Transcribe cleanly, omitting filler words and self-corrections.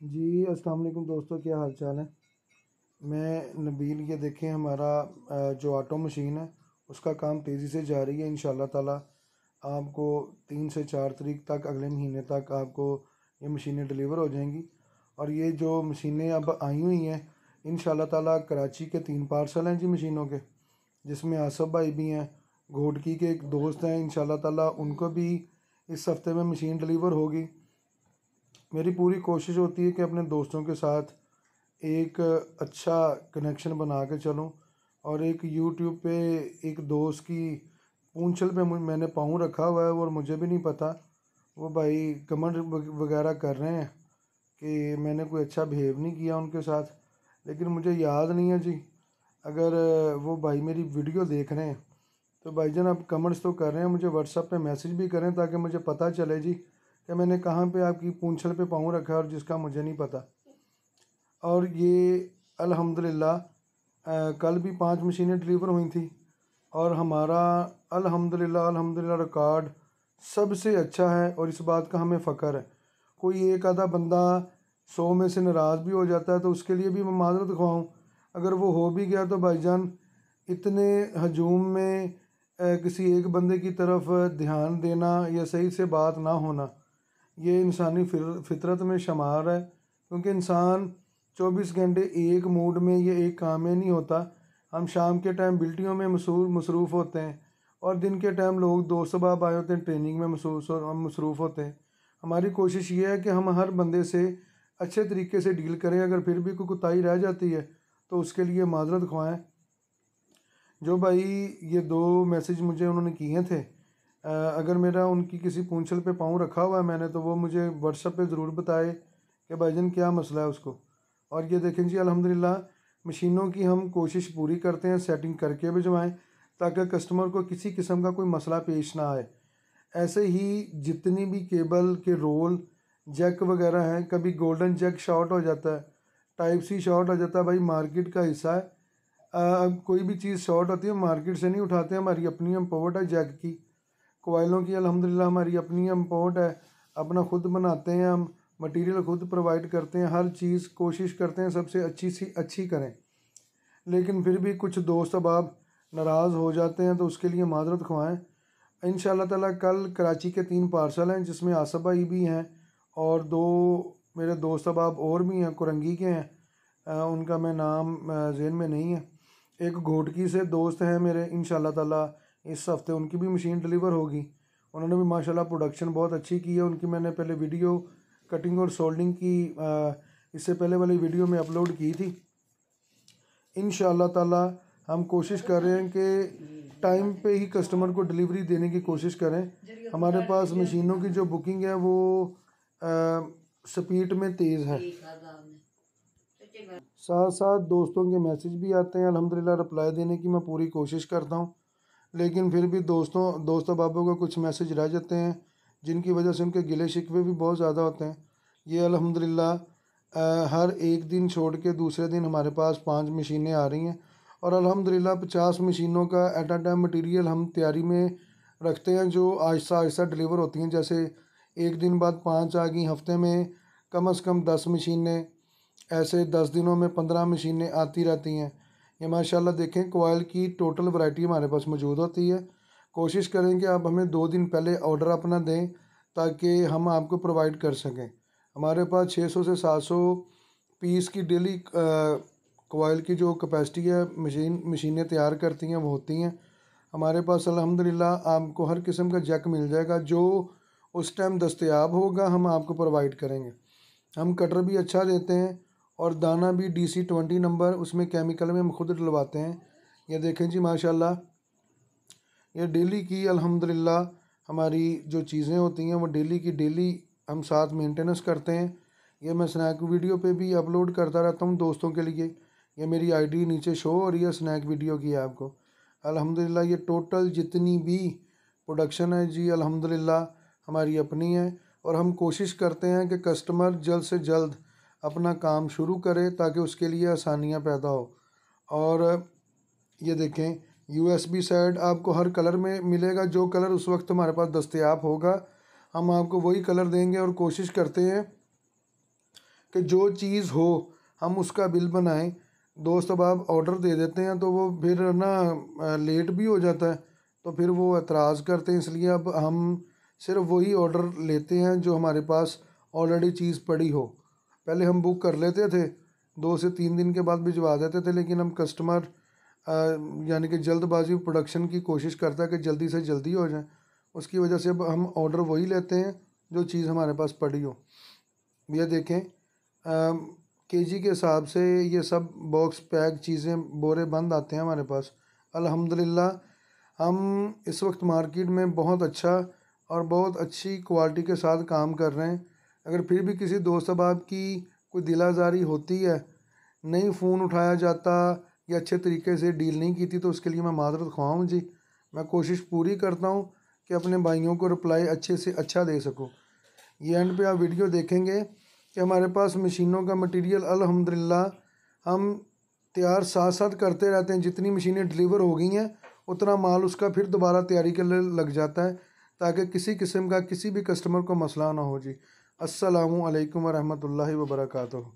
जी अस्सलाम वालेकुम दोस्तों, क्या हाल चाल है। मैं नबील, ये देखें हमारा जो ऑटो मशीन है उसका काम तेज़ी से जारी है। इंशाल्लाह ताला आपको 3 से 4 तारीख तक, अगले महीने तक आपको ये मशीनें डिलीवर हो जाएंगी। और ये जो मशीनें अब आई हुई हैं, इंशाल्लाह ताला कराची के 3 पार्सल हैं जी मशीनों के, जिसमें आसफ़ भाई भी हैं, घोटकी के एक दोस्त हैं, इंशाल्लाह ताला उनको भी इस हफ़्ते में मशीन डिलीवर होगी। मेरी पूरी कोशिश होती है कि अपने दोस्तों के साथ एक अच्छा कनेक्शन बना के चलूँ। और एक यूट्यूब पे एक दोस्त की पूंछल पे मैंने पाँव रखा हुआ है, और मुझे भी नहीं पता, वो भाई कमेंट वगैरह कर रहे हैं कि मैंने कोई अच्छा बिहेव नहीं किया उनके साथ। लेकिन मुझे याद नहीं है जी। अगर वो भाई मेरी वीडियो देख रहे हैं तो भाईजान आप कमेंट्स तो कर रहे हैं, मुझे व्हाट्सएप पे मैसेज भी करें ताकि मुझे पता चले जी कि मैंने कहाँ पे आपकी पूंछल पे पाँव रखा है और जिसका मुझे नहीं पता। और ये अल्हम्दुलिल्लाह कल भी 5 मशीनें डिलीवर हुई थी, और हमारा अल्हम्दुलिल्लाह रिकॉर्ड सबसे अच्छा है, और इस बात का हमें फ़ख्र है। कोई एक आधा बंदा 100 में से नाराज़ भी हो जाता है तो उसके लिए भी मैं माजरत ख्वाऊँ। अगर वो हो भी गया तो भाईजान इतने हजूम में किसी एक बंदे की तरफ ध्यान देना या सही से बात ना होना, ये इंसानी फितरत में शुमार है। क्योंकि इंसान 24 घंटे एक मूड में या एक काम में नहीं होता। हम शाम के टाइम बिल्टियों में मसरूफ़ होते हैं, और दिन के टाइम लोग दोस्त अहबाब आए होते हैं, ट्रेनिंग में मसरूफ़ होते हैं। हमारी कोशिश ये है कि हम हर बंदे से अच्छे तरीके से डील करें। अगर फिर भी कोई कोताही रह जाती है तो उसके लिए माजरत ख्वाएँ। जो भाई ये 2 मैसेज मुझे उन्होंने किए थे, अगर मेरा उनकी किसी पूंछल पे पाँव रखा हुआ है मैंने, तो वो मुझे व्हाट्सएप पे ज़रूर बताए कि भाईजान क्या मसला है उसको। और ये देखें जी, अल्हम्दुलिल्लाह मशीनों की हम कोशिश पूरी करते हैं सेटिंग करके भिजवाएं, ताकि कस्टमर को किसी किस्म का कोई मसला पेश ना आए। ऐसे ही जितनी भी केबल के रोल जैक वगैरह हैं, कभी गोल्डन जैक शॉर्ट हो जाता है, टाइप सी शॉर्ट हो जाता है, भाई मार्केट का हिस्सा है। अब कोई भी चीज़ शॉर्ट होती है मार्केट से नहीं उठाते, हमारी अपनी इम्पोर्ट है जैक की। कोयलों की अल्हम्दुलिल्लाह हमारी अपनी इम्पोर्ट है, अपना खुद बनाते हैं हम, मटेरियल खुद प्रोवाइड करते हैं, हर चीज़ कोशिश करते हैं सबसे अच्छी सी अच्छी करें। लेकिन फिर भी कुछ दोस्त अहबाब नाराज़ हो जाते हैं तो उसके लिए माजरत ख्वाएँ। इंशाल्लाह ताला कल कराची के 3 पार्सल हैं, जिसमें आसफ़ भाई भी हैं और 2 मेरे दोस्त अहबाब और भी हैं, कुरंगी के हैं। उनका मैं नाम ज़हन में नहीं है। एक घोटकी से दोस्त हैं मेरे, इंशाल्लाह ताला इस हफ़्ते उनकी भी मशीन डिलीवर होगी। उन्होंने भी माशाल्लाह प्रोडक्शन बहुत अच्छी की है। उनकी मैंने पहले वीडियो कटिंग और सोल्डिंग की इससे पहले वाली वीडियो में अपलोड की थी। इंशाल्लाह ताला हम कोशिश कर रहे हैं कि टाइम पे ही कस्टमर को डिलीवरी देने की कोशिश करें। हमारे पास मशीनों की जो बुकिंग है वो स्पीड में तेज़ है। साथ साथ दोस्तों के मैसेज भी आते हैं, अल्हम्दुलिल्लाह रिप्लाई देने की मैं पूरी कोशिश करता हूँ। लेकिन फिर भी दोस्त अहबाबों को कुछ मैसेज रह जाते हैं, जिनकी वजह से उनके गिले शिकवे भी बहुत ज़्यादा होते हैं। ये अल्हम्दुलिल्लाह हर एक दिन छोड़ के दूसरे दिन हमारे पास 5 मशीनें आ रही हैं, और अल्हम्दुलिल्लाह 50 मशीनों का एट अ टाइम मटीरियल हम तैयारी में रखते हैं, जो आहिस्ता आहिस्ता डिलीवर होती हैं। जैसे एक दिन बाद 5 आ गई, हफ्ते में कम से कम 10 मशीनें, ऐसे 10 दिनों में 15 मशीनें आती रहती हैं। ये माशाल्लाह देखें, कोयल की टोटल वैरायटी हमारे पास मौजूद होती है। कोशिश करें कि आप हमें 2 दिन पहले ऑर्डर अपना दें ताकि हम आपको प्रोवाइड कर सकें। हमारे पास 600 से 700 पीस की डेली कोयल की जो कैपेसिटी है, मशीनें तैयार करती हैं वो होती हैं। हमारे पास अल्हम्दुलिल्लाह आपको हर किस्म का जैक मिल जाएगा, जो उस टाइम दस्तयाब होगा हम आपको प्रोवाइड करेंगे। हम कटर भी अच्छा देते हैं, और दाना भी DC-20 नंबर, उसमें केमिकल में हम खुद डलवाते हैं। ये देखें जी माशाल्लाह, ये डेली की अल्हम्दुलिल्लाह हमारी जो चीज़ें होती हैं वो डेली की डेली हम साथ मेंटेनेंस करते हैं। ये मैं स्नैक वीडियो पे भी अपलोड करता रहता हूँ दोस्तों के लिए। ये मेरी आईडी नीचे शो हो रही है स्नैक वीडियो की आपको। अल्हम्दुलिल्लाह ये टोटल जितनी भी प्रोडक्शन है जी अल्हम्दुलिल्लाह हमारी अपनी है, और हम कोशिश करते हैं कि कस्टमर जल्द से जल्द अपना काम शुरू करे ताकि उसके लिए आसानियाँ पैदा हो। और ये देखें, USB साइड आपको हर कलर में मिलेगा, जो कलर उस वक्त हमारे पास दस्तयाब होगा हम आपको वही कलर देंगे। और कोशिश करते हैं कि जो चीज़ हो हम उसका बिल बनाएं। दोस्त अब आप ऑर्डर दे देते हैं तो वो फिर ना लेट भी हो जाता है, तो फिर वो एतराज़ करते हैं। इसलिए अब हम सिर्फ वही ऑर्डर लेते हैं जो हमारे पास ऑलरेडी चीज़ पड़ी हो। पहले हम बुक कर लेते थे, 2 से 3 दिन के बाद भिजवा देते थे, लेकिन हम कस्टमर यानी कि जल्दबाजी प्रोडक्शन की कोशिश करता है कि जल्दी से जल्दी हो जाए, उसकी वजह से अब हम ऑर्डर वही लेते हैं जो चीज़ हमारे पास पड़ी हो। ये देखें, केजी के हिसाब से ये सब बॉक्स पैक चीज़ें बोरे बंद आते हैं हमारे पास। अल्हम्दुलिल्लाह हम इस वक्त मार्केट में बहुत अच्छा और बहुत अच्छी क्वालिटी के साथ काम कर रहे हैं। अगर फिर भी किसी दोस्त अहबाब की कोई दिल आज़ारी होती है, नहीं फ़ोन उठाया जाता या अच्छे तरीके से डील नहीं की थी, तो उसके लिए मैं माज़रत ख़्वाह हूँ जी। मैं कोशिश पूरी करता हूँ कि अपने भाइयों को रिप्लाई अच्छे से अच्छा दे सकूँ। ये एंड पे आप वीडियो देखेंगे कि हमारे पास मशीनों का मटेरियल अल्हम्दुलिल्लाह हम तैयार साथ साथ करते रहते हैं। जितनी मशीनें डिलीवर हो गई हैं उतना माल उसका फिर दोबारा तैयारी के लिए लग जाता है, ताकि किसी किस्म का किसी भी कस्टमर को मसला ना हो जी। अस्सलामु अलैकुम वरहमतुल्लाहि वबरकातुहू।